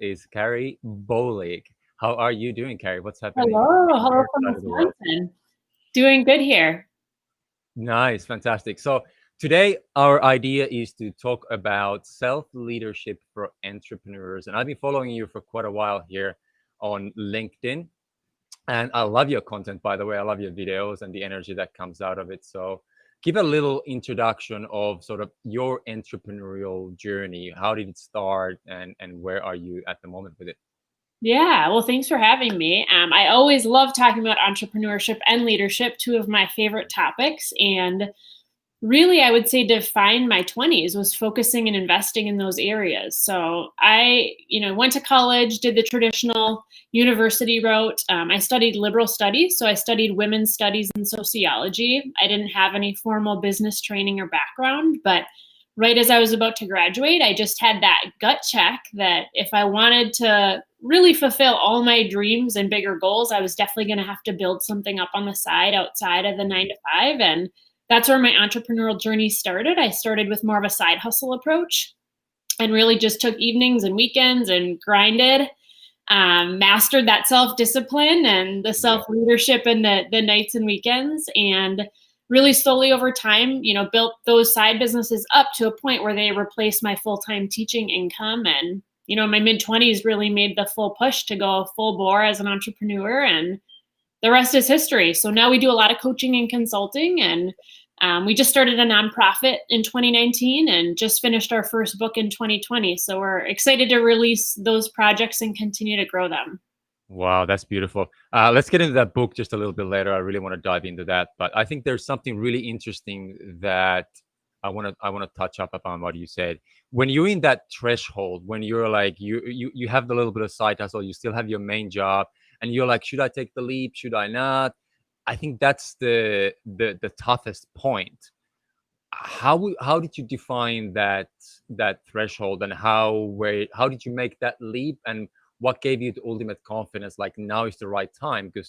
is Carrie Bohlig. How are you doing, Carrie? What's happening in Hello your from side of the world? Wisconsin. Doing good here. Nice, fantastic. So today our idea is to talk about self-leadership for entrepreneurs. And I've been following you for quite a while here on LinkedIn. And I love your content, by the way. I love your videos and the energy that comes out of it. So give a little introduction of sort of your entrepreneurial journey. How did it start and where are you at the moment with it? Yeah, well, thanks for having me. I always love talking about entrepreneurship and leadership, two of my favorite topics. And really, I would say define my 20s was focusing and investing in those areas. So I went to college, did the traditional university route. I studied liberal studies, so I studied women's studies and sociology. I didn't have any formal business training or background, but right as I was about to graduate, I just had that gut check that if I wanted to really fulfill all my dreams and bigger goals, I was definitely going to have to build something up on the side outside of the 9 to 5. And that's where my entrepreneurial journey started. I started with more of a side hustle approach and really just took evenings and weekends and grinded, mastered that self-discipline and the self-leadership in the nights and weekends, and really slowly over time, built those side businesses up to a point where they replaced my full-time teaching income. And, my mid-20s really made the full push to go full bore as an entrepreneur, and the rest is history. So now we do a lot of coaching and consulting, and we just started a nonprofit in 2019 and just finished our first book in 2020. So we're excited to release those projects and continue to grow them. Wow, that's beautiful. Let's get into that book just a little bit later. I really want to dive into that, but I think there's something really interesting that I want to touch up upon what you said. When you're in that threshold, when you're like you have the little bit of side hustle, you still have your main job, and you're like, should I take the leap? Should I not? I think that's the toughest point. How did you define that threshold, and how did you make that leap, and what gave you the ultimate confidence like now is the right time? Because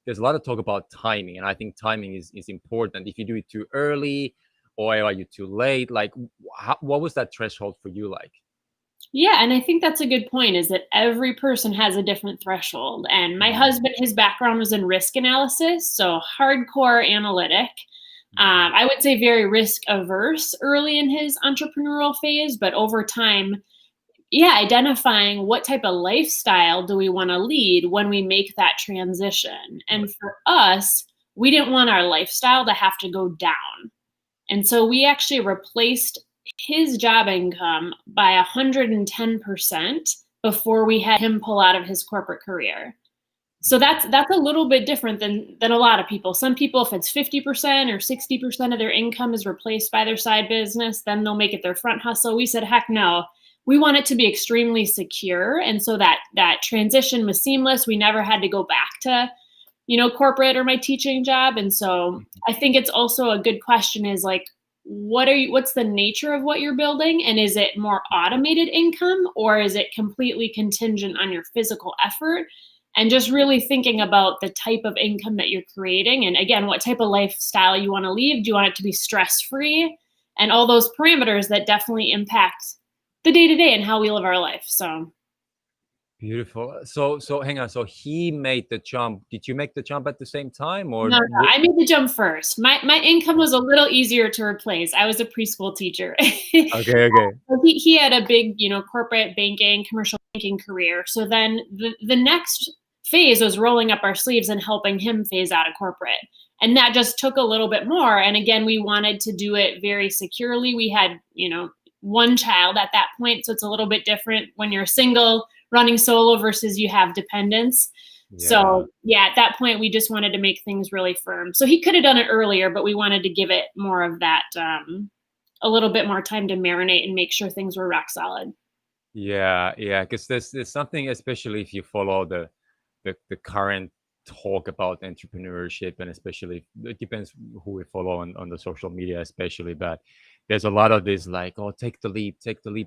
there's a lot of talk about timing, and I think timing is important. If you do it too early or are you too late, like what was that threshold for you like? Yeah, and I think that's a good point, is that every person has a different threshold. And my Mm, husband, his background was in risk analysis, so hardcore analytic. mhm. I would say very risk averse early in his entrepreneurial phase, but over time, yeah, identifying what type of lifestyle do we want to lead when we make that transition. And for us, we didn't want our lifestyle to have to go down. And so we actually replaced his job income by 110% before we had him pull out of his corporate career. So that's a little bit different than a lot of people. Some people, if it's 50% or 60% of their income is replaced by their side business, then they'll make it their front hustle. We said, heck no. We want it to be extremely secure. And so that transition was seamless. We never had to go back to, corporate or my teaching job. And so I think it's also a good question is like, what's the nature of what you're building? And is it more automated income, or is it completely contingent on your physical effort? And just really thinking about the type of income that you're creating. And again, what type of lifestyle you want to lead. Do you want it to be stress-free? And all those parameters that definitely impact the day-to-day and how we live our life. So Beautiful. So hang on. So he made the jump. Did you make the jump at the same time, or no, I made the jump first. My income was a little easier to replace. I was a preschool teacher. Okay, okay. He had a big, corporate banking, commercial banking career. So then the next phase was rolling up our sleeves and helping him phase out of corporate. And that just took a little bit more. And again, we wanted to do it very securely. We had, one child at that point. So it's a little bit different when you're single running solo versus you have dependents. Yeah. So yeah, at that point, we just wanted to make things really firm. So he could have done it earlier, but we wanted to give it more of that, a little bit more time to marinate and make sure things were rock solid. Yeah, yeah, because there's something, especially if you follow the current talk about entrepreneurship, and especially it depends who we follow on the social media, especially. But there's a lot of this like, oh, take the leap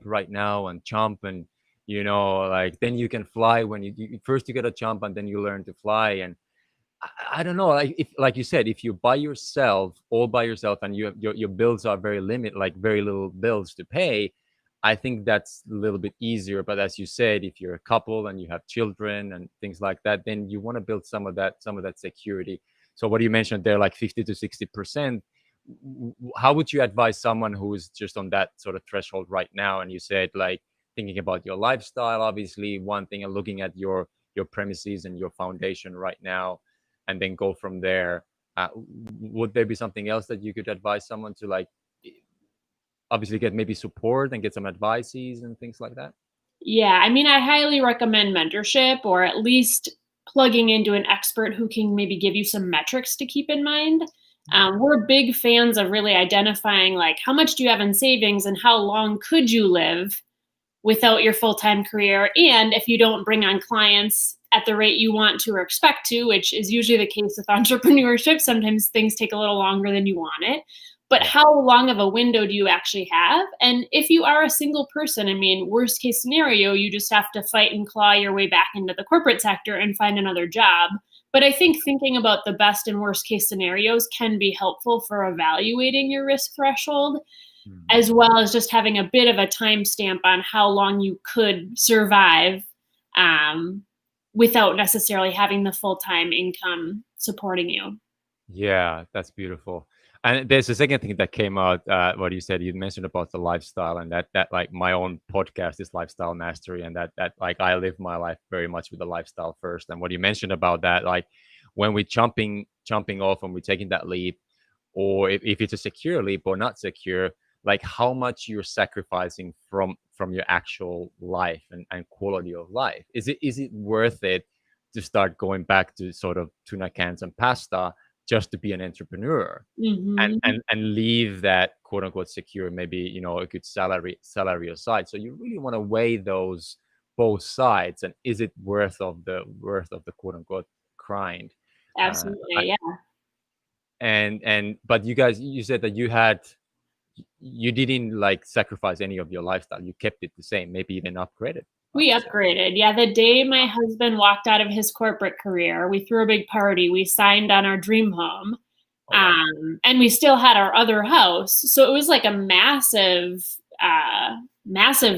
right now and jump, and like then you can fly when you first you got to jump and then you learn to fly. And I don't know, like if like you said, if you're by yourself, all by yourself, and your bills are very limited, like very little bills to pay, I think that's a little bit easier. But as you said, if you're a couple and you have children and things like that, then you want to build some of that security. So what you mentioned there, like 50 to 60%, how would you advise someone who is just on that sort of threshold right now? And you said like thinking about your lifestyle, obviously one thing, and looking at your premises and your foundation right now, and then go from there. Would there be something else that you could advise someone to, like, obviously get maybe support and get some advices and things like that? Yeah, I mean, I highly recommend mentorship, or at least plugging into an expert who can maybe give you some metrics to keep in mind. We're big fans of really identifying, like, how much do you have in savings and how long could you live without your full-time career, and if you don't bring on clients at the rate you want to or expect to, which is usually the case with entrepreneurship. Sometimes things take a little longer than you want it. But Yeah. how long of a window do you actually have? And if you are a single person, I mean, worst case scenario, you just have to fight and claw your way back into the corporate sector and find another job. But I think thinking about the best and worst case scenarios can be helpful for evaluating your risk threshold, Mhm. as well as just having a bit of a timestamp on how long you could survive, um, without necessarily having the full-time income supporting you. Yeah, that's beautiful. And there's a second thing that came out, what you said, you mentioned about the lifestyle, and that like my own podcast is Lifestyle Mastery, and that like I live my life very much with the lifestyle first. And what you mentioned about that, like when we jumping off and we're taking that leap, or if it's a secure leap or not secure, like how much you're sacrificing from your actual life and quality of life. Is it worth it to start going back to sort of tuna cans and pasta just to be an entrepreneur, and Mhm. and leave that quote unquote secure, maybe, a good salary aside? So you really want to weigh those both sides, and is it worth of the quote unquote grind? Absolutely, yeah. And but you said that you didn't like sacrifice any of your lifestyle. You kept it the same, maybe even upgraded, I We would say. upgraded. Yeah, the day my husband walked out of his corporate career, we threw a big party. We signed on our dream home, Oh wow. and we still had our other house. So it was like a massive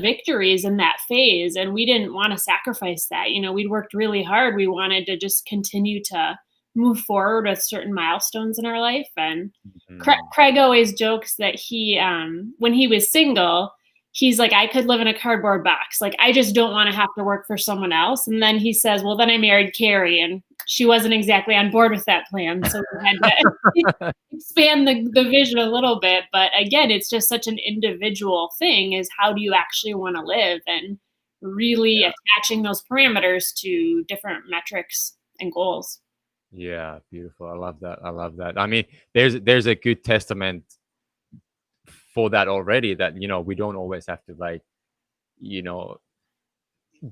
victories in that phase, and we didn't want to sacrifice that. You know, we'd worked really hard. We wanted to just continue to move forward with certain milestones in our life. And Mhm. Craig always jokes that when he was single, he's like, I could live in a cardboard box. Like, I just don't want to have to work for someone else. And then he says, well, then I married Carrie, and she wasn't exactly on board with that plan. So we had to expand the vision a little bit. But again, it's just such an individual thing, is how do you actually want to live, and really Yeah. attaching those parameters to different metrics and goals. Yeah, beautiful. I love that. I love that. I mean, there's a good testament for that already, that we don't always have to, like, you know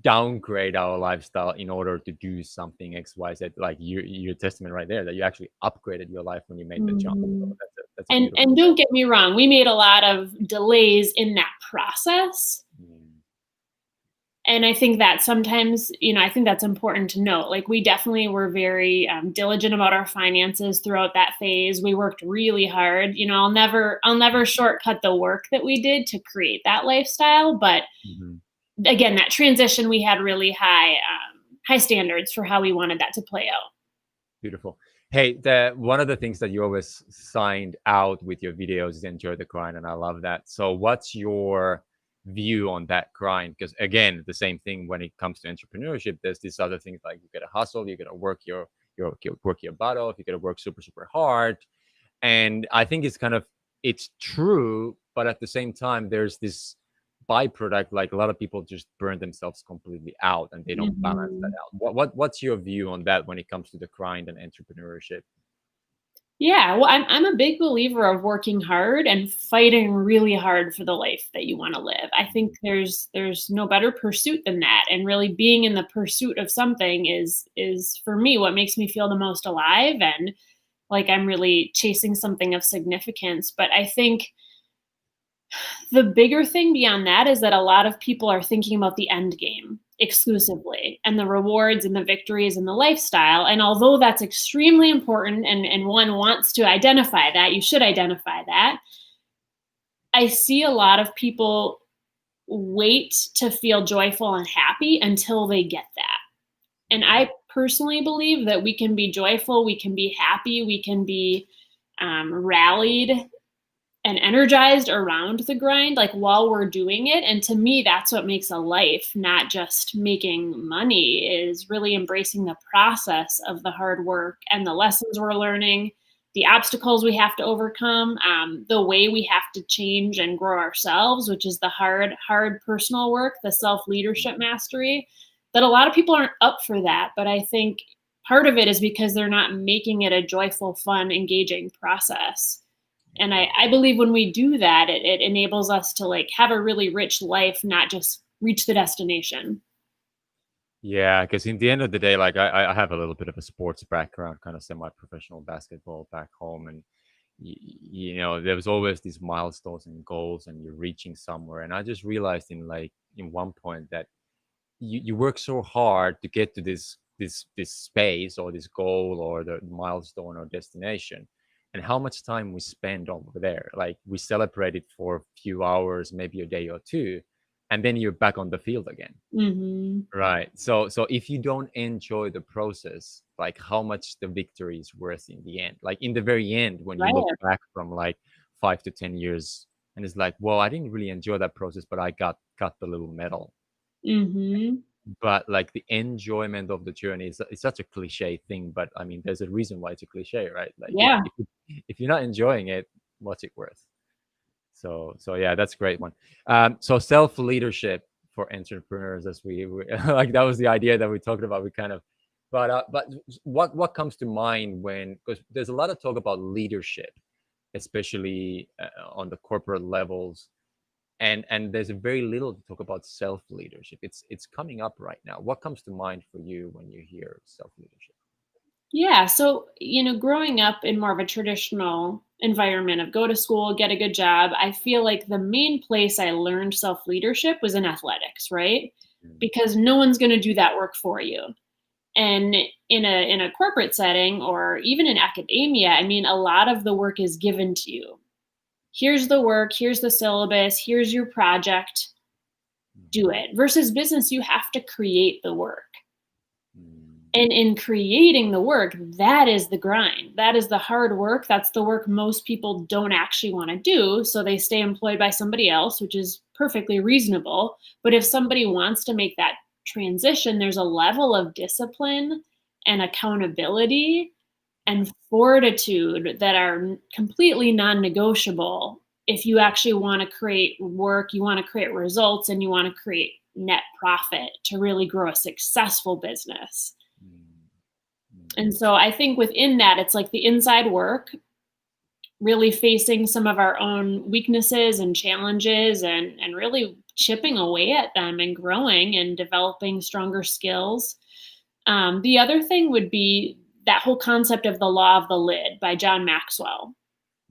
downgrade our lifestyle in order to do something XYZ. Like your testament right there, that you actually upgraded your life when you made the jump. So Mhm. that's a And beautiful don't get me wrong, we made a lot of delays in that process. thing. And I think that sometimes, I think that's important to note. Like, we definitely were very diligent about our finances throughout that phase. We worked really hard. I'll never shortcut the work that we did to create that lifestyle. But Mhm. again, that transition, we had really high standards for how we wanted that to play out. Beautiful. Hey, the one of the things that you always signed out with your videos is enjoy the grind, and I love that. So, what's your view on that grind? Because again, the same thing when it comes to entrepreneurship. There's these other things, like you gotta hustle, you gotta work your butt off, you gotta work super hard, and I think it's true, but at the same time, there's this byproduct, like a lot of people just burn themselves completely out and they don't balance that Mhm. out. What's your view on that when it comes to the grind and entrepreneurship? Yeah, well, I'm a big believer of working hard and fighting really hard for the life that you want to live. I think there's no better pursuit than that, and really being in the pursuit of something is for me what makes me feel the most alive, and like I'm really chasing something of significance. But I think the bigger thing beyond that is that a lot of people are thinking about the end game exclusively, and the rewards and the victories and the lifestyle. And although that's extremely important, and one wants to identify that, you should identify that. I see a lot of people wait to feel joyful and happy until they get that. And I personally believe that we can be joyful, we can be happy, we can be rallied and energized around the grind, like while we're doing it. And to me, that's what makes a life, not just making money, is really embracing the process of the hard work and the lessons we're learning, the obstacles we have to overcome, the way we have to change and grow ourselves, which is the hard personal work, the self-leadership mastery, that a lot of people aren't up for that. But I think part of it is because they're not making it a joyful, fun, engaging process. And I believe when we do that, it enables us to like have a really rich life, not just reach the destination. Yeah, because in the end of the day, like I have a little bit of a sports background, kind of semi-professional basketball back home, and there was always these milestones and goals, and you're reaching somewhere. And I just realized in one point that you work so hard to get to this space or this goal or the milestone or destination, and how much time we spend over there. Like we celebrate it for a few hours, maybe a day or two, and then you're back on the field again. Hmm. Right. So if you don't enjoy the process, like how much the victory is worth in the end. Like in the very end, when you look Right. back from like 5 to 10 years, and it's like, well, I didn't really enjoy that process, but I got the little medal. Hmm. But like the enjoyment of the journey is it's such a cliche thing, but I mean, there's a reason why it's a cliche, right? Like Yeah. if you're not enjoying it, what's it worth? So yeah, that's a great one. So self leadership for entrepreneurs, as we like that was the idea that we talked about. We kind of, but what comes to mind when, because there's a lot of talk about leadership, especially on the corporate levels, and there's a very little to talk about self leadership. It's coming up right now. What comes to mind for you when you hear self leadership? Yeah. So, growing up in more of a traditional environment of go to school, get a good job, I feel like the main place I learned self leadership was in athletics, right? Mm, Because no one's going to do that work for you. And in a corporate setting or even in academia, I mean, a lot of the work is given to you. Here's the work, here's the syllabus, here's your project, do mhm, it. Versus business, you have to create the work. mm, And in creating the work, that is the grind. That is the hard work. That's the work most people don't actually want to do. So they stay employed by somebody else, which is perfectly reasonable. But if somebody wants to make that transition, there's a level of discipline and accountability and fortitude that are completely non negotiable. If you actually want to create work, you want to create results, and you want to create net profit to really grow a successful business. mm, mm. And so I think within that, it's like the inside work, really facing some of our own weaknesses and challenges and really chipping away at them and growing and developing stronger skills. The other thing would be that whole concept of the law of the lid by John Maxwell,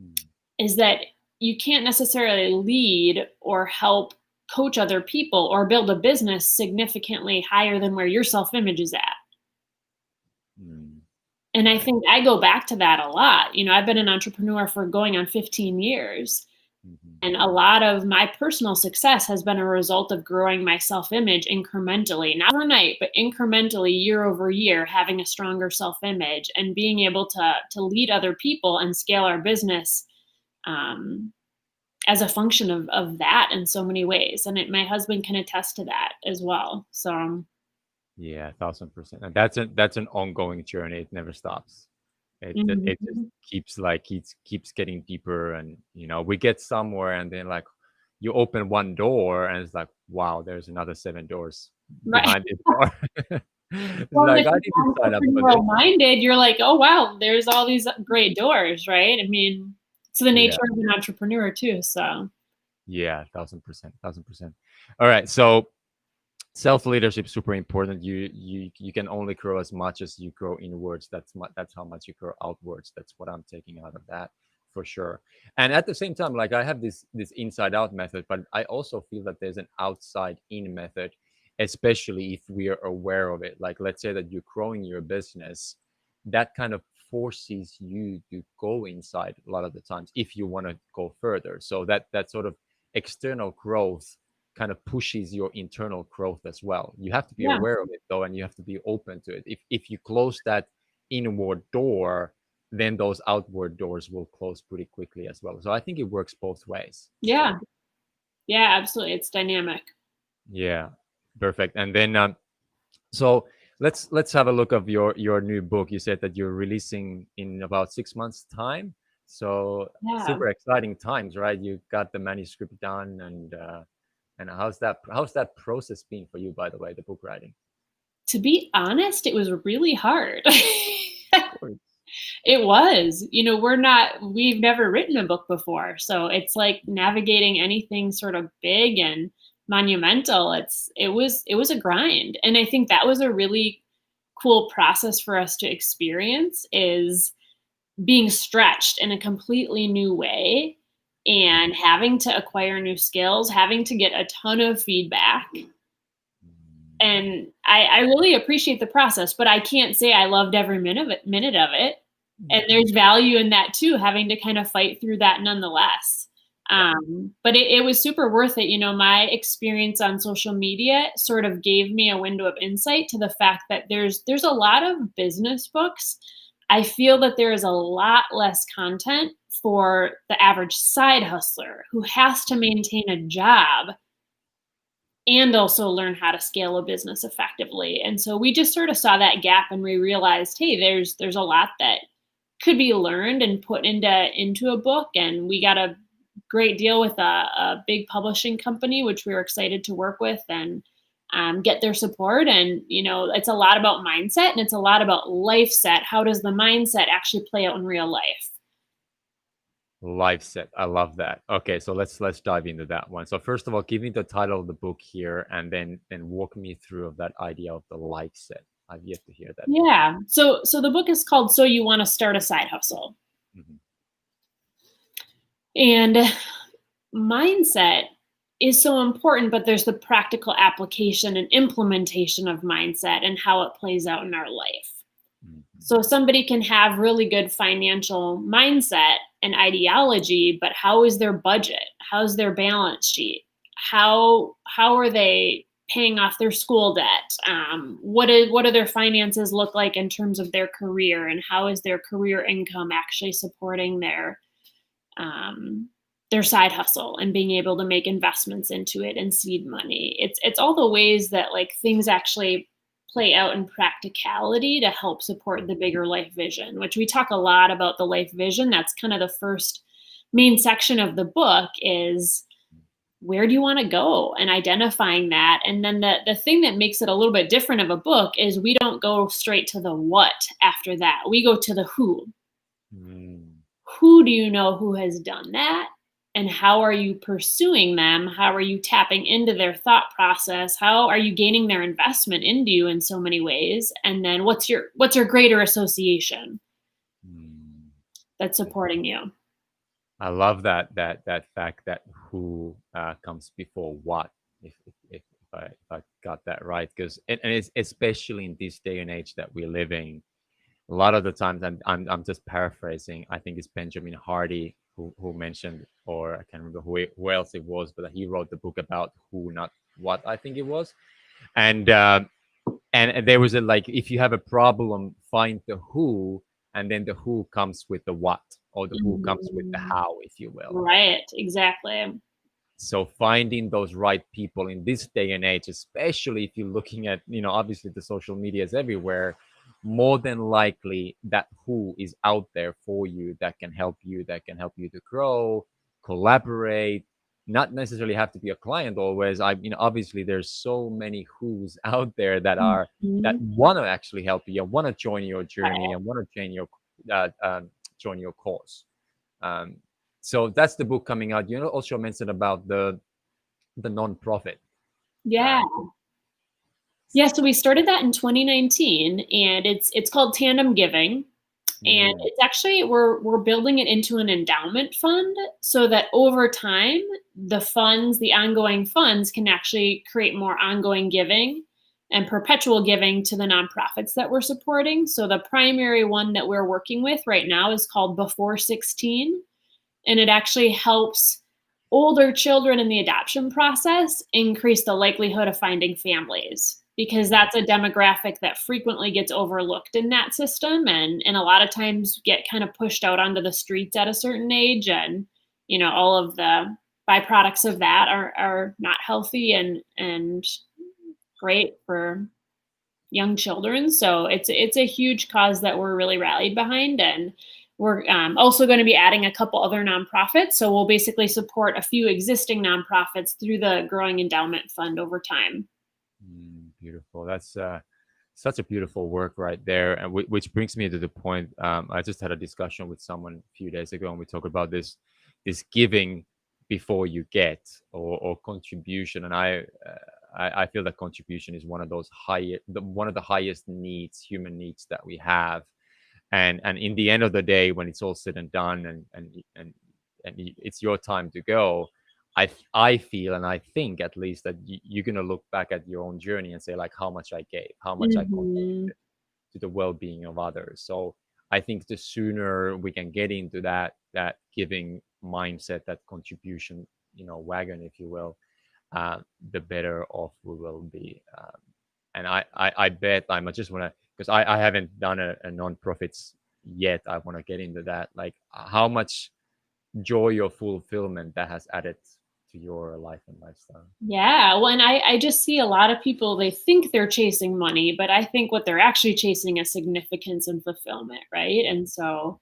Mm. is that you can't necessarily lead or help coach other people or build a business significantly higher than where your self image is at. Mm. And I Right. think I go back to that a lot. I've been an entrepreneur for going on 15 years. Mhm. And a lot of my personal success has been a result of growing my self image incrementally, not overnight, but incrementally year over year, having a stronger self image and being able to lead other people and scale our business um, as a function of that in so many ways. And my husband can attest to that as well. So, Yeah, 1,000%. And that's an ongoing journey. It never stops. It just mhm. keeps getting deeper, and we get somewhere, and then like you open one door, and it's like, wow, there's another seven doors Right. behind this door. It's Well, and like if I didn't you're sign up for this. entrepreneurial minded, you're like, oh wow, there's all these great doors, right? I mean, it's the Yeah, nature of an entrepreneur too. So, yeah, 1,000%, 1,000%. All right, so self leadership is super important. You can only grow as much as you grow inwards. That's how much you grow outwards. That's what I'm taking out of that, for sure. And at the same time, like I have this inside out method, but I also feel that there's an outside in method, especially if we are aware of it. Like let's say that you're growing your business, that kind of forces you to go inside a lot of the times if you want to go further. So that sort of external growth kind of pushes your internal growth as well. You have to be Yeah. aware of it though, and you have to be open to it. If you close that inward door, then those outward doors will close pretty quickly as well. So I think it works both ways. So Yeah. Yeah, absolutely. It's dynamic. yeah, perfect. And then so let's have a look of your new book. You said that you're releasing in about 6 months time. So Yeah. super exciting times, right? You got the manuscript done, and how's that process been for you, by the way, the book writing? To be honest, it was really hard. Of course. It was. We've never written a book before. So it's like navigating anything sort of big and monumental. It was a grind. And I think that was a really cool process for us to experience, is being stretched in a completely new way and having to acquire new skills, having to get a ton of feedback. And I really appreciate the process, but I can't say I loved every minute of it. And there's value in that too, having to kind of fight through that nonetheless. Yeah. But it was super worth it. My experience on social media sort of gave me a window of insight to the fact that there's a lot of business books. I feel that there is a lot less content for the average side hustler who has to maintain a job and also learn how to scale a business effectively. And so we just sort of saw that gap, and we realized, hey, there's a lot that could be learned and put into a book. And we got a great deal with a big publishing company, which we were excited to work with and get their support. And it's a lot about mindset, and it's a lot about life set. How does the mindset actually play out in real life? Life set. I love that. Okay, so let's dive into that one. So first of all, give me the title of the book here, and then walk me through of that idea of the life set. I've yet to hear that. Yeah. So the book is called So You Want to Start a Side Hustle. Mhm. And mindset is so important, but there's the practical application and implementation of mindset and how it plays out in our life. Mhm. So somebody can have really good financial mindset and ideology, but how is their budget? How's their balance sheet? How are they paying off their school debt? What do their finances look like in terms of their career, and how is their career income actually supporting their side hustle and being able to make investments into it and seed money? It's all the ways that like things actually play out in practicality to help support the bigger life vision, which we talk a lot about the life vision. That's kind of the first main section of the book, is where do you want to go, and identifying that. And then the thing that makes it a little bit different of a book is we don't go straight to the what after that. We go to the who. Mm. Who do you know who has done that? And how are you pursuing them? How are you tapping into their thought process? How are you gaining their investment into you in so many ways? And then what's your greater association Mm. that's supporting you? I love that fact that who comes before what. If I got that right, because and it's especially in this day and age that we're living, a lot of the times, I'm just paraphrasing. I think it's Benjamin Hardy who mentioned, or I can't remember who else it was, but he wrote the book about who, not what. I think it was, and there was a like, if you have a problem, find the who, and then the who comes with the what, or the who comes with the Mhm. how, if you will. Right, exactly. So finding those right people in this day and age, especially if you're looking at, obviously the social media is everywhere, more than likely that who is out there for you, that can help you to grow, collaborate, not necessarily have to be a client always. Obviously there's so many who's out there that Mhm. want to actually help you and want to join your journey Right. and want to join your cause. um, so that's the book coming out. You also mentioned about the nonprofit. Yeah. Um, Yeah, so we started that in 2019, and it's called Tandem Giving. And mm, it's actually, we're building it into an endowment fund so that over time, the ongoing funds can actually create more ongoing giving and perpetual giving to the nonprofits that we're supporting. So the primary one that we're working with right now is called Before 16, and it actually helps older children in the adoption process increase the likelihood of finding families, because that's a demographic that frequently gets overlooked in that system, and a lot of times get kind of pushed out onto the streets at a certain age. And, all of the byproducts of that are not healthy and great for young children. So it's a huge cause that we're really rallied behind. And we're also going to be adding a couple other nonprofits. So we'll basically support a few existing nonprofits through the Growing Endowment Fund over time. Beautiful. That's such a beautiful work right there. And which brings me to the point. I just had a discussion with someone a few days ago, and we talked about this giving before you get, or contribution. And I feel that contribution is one of those one of the highest needs, human needs, that we have. And in the end of the day, when it's all said and done, and it's your time to go, I feel, and I think at least, that you're gonna look back at your own journey and say, like, how much I gave, how much I contributed to the well-being of others. So I think the sooner we can get into that giving mindset, that contribution, wagon, if you will, the better off we will be. And I bet I just want to, because I haven't done a non-profits yet. I want to get into that, like how much joy or fulfillment that has added to your life and lifestyle. Yeah, well, and I just see a lot of people, they think they're chasing money, but I think what they're actually chasing is significance and fulfillment, right? And so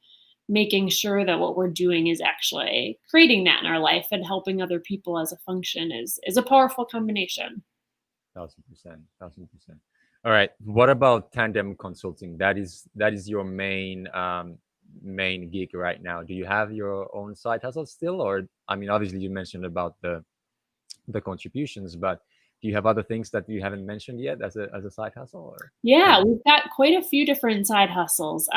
making sure that what we're doing is actually creating that in our life and helping other people as a function is a powerful combination. 1000%. All right. What about Tandem Consulting? That is your main gig right now. Do you have your own side hustle still, or I mean, obviously you mentioned about the contributions, but do you have other things that you haven't mentioned yet as a side hustle? Or Yeah, we've got quite a few different side hustles.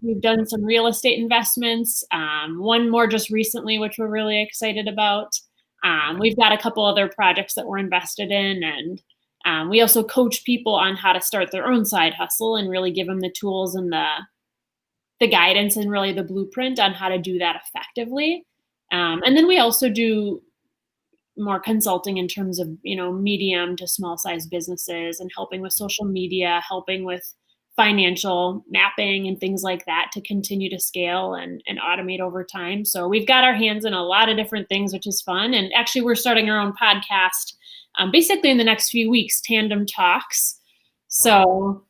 We've done some real estate investments. One more just recently, which we're really excited about. We've got a couple other projects that we're invested in, and we also coach people on how to start their own side hustle and really give them the tools and the guidance and really the blueprint on how to do that effectively. And then we also do more consulting in terms of, medium to small size businesses, and helping with social media, helping with financial mapping and things like that to continue to scale and automate over time. So we've got our hands in a lot of different things, which is fun. And actually we're starting our own podcast basically in the next few weeks, Tandem Talks. So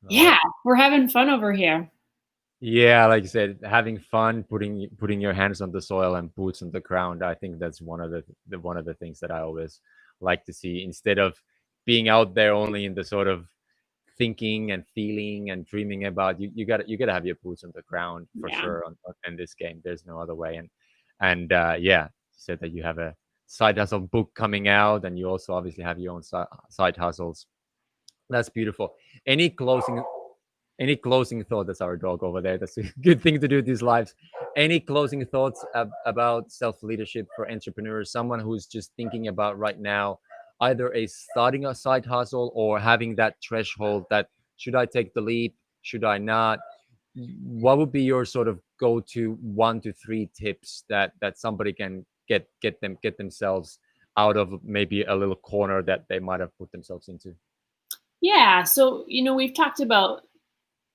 yeah, we're having fun over here. Yeah, like you said, having fun, putting your hands on the soil and boots on the ground. I think that's one of the things that I always like to see, instead of being out there only in the sort of thinking and feeling and dreaming about. You gotta have your boots on the ground for sure in this game. There's no other way. And yeah, you said that you have a side hustle book coming out, and you also obviously have your own side hustles. That's beautiful. Any closing thought? That's our dog over there. That's a good thing to do these lives. Any closing thoughts about self-leadership for entrepreneurs, someone who's just thinking about right now, either starting a side hustle or having that threshold that, should I take the leap, should I not? What would be your sort of go-to 1 to 3 tips that somebody can get themselves out of maybe a little corner that they might have put themselves into? Yeah, so we've talked about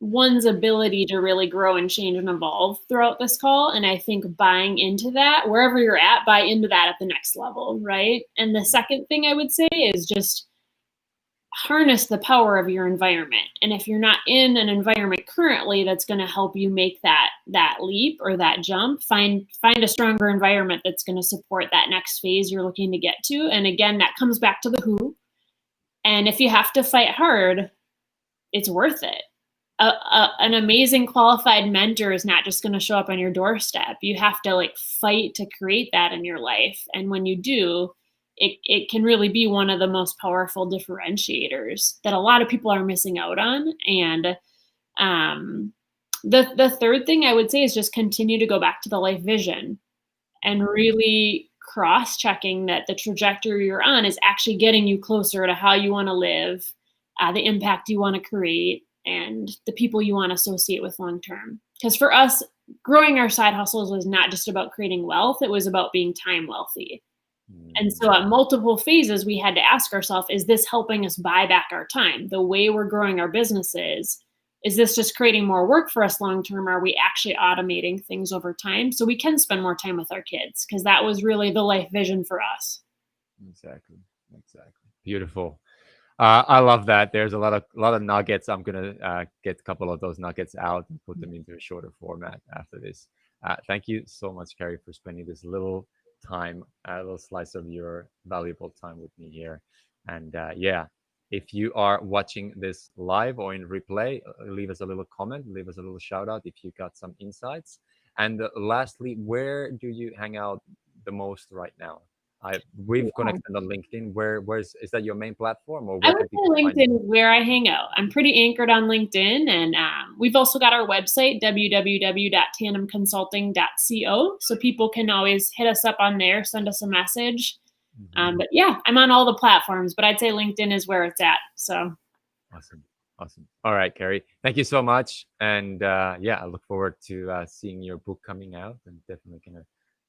one's ability to really grow and change and evolve throughout this call. And I think buying into that, wherever you're at, buy into that at the next level, right? And the second thing I would say is just harness the power of your environment. And if you're not in an environment currently that's going to help you make that leap or that jump, find a stronger environment that's going to support that next phase you're looking to get to. And again, that comes back to the who. And if you have to fight hard, it's worth it. An amazing qualified mentor is not just going to show up on your doorstep. You have to fight to create that in your life. And when you do, it can really be one of the most powerful differentiators that a lot of people are missing out on. And the third thing I would say is just continue to go back to the life vision and really cross-checking that the trajectory you're on is actually getting you closer to how you want to live, the impact you want to create, and the people you want to associate with long term. Because for us, growing our side hustles was not just about creating wealth, it was about being time wealthy. And so at multiple phases, we had to ask ourselves, is this helping us buy back our time? The way we're growing our businesses, is this just creating more work for us long term? Are we actually automating things over time so we can spend more time with our kids? Because that was really the life vision for us. Exactly. Beautiful. I love that. There's a lot of nuggets. I'm gonna get a couple of those nuggets out and put them into a shorter format after this. Thank you so much, Carrie, for spending this little time, a little slice of your valuable time with me here. And yeah, if you are watching this live or in replay, leave us a little comment, leave us a little shout out if you got some insights. And lastly, where do you hang out the most right now? We've connected on LinkedIn. Where's is that your main platform, or I where would can people say find you? LinkedIn is where I hang out. I'm pretty anchored on LinkedIn, and we've also got our website, www.tandemconsulting.co. So people can always hit us up on there, send us a message. But yeah, I'm on all the platforms, but I'd say LinkedIn is where it's at. So Awesome. All right, Carrie. Thank you so much. And yeah, I look forward to seeing your book coming out, and definitely gonna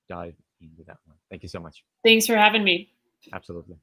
dive into that one. Thank you so much. thanks for having me. Absolutely.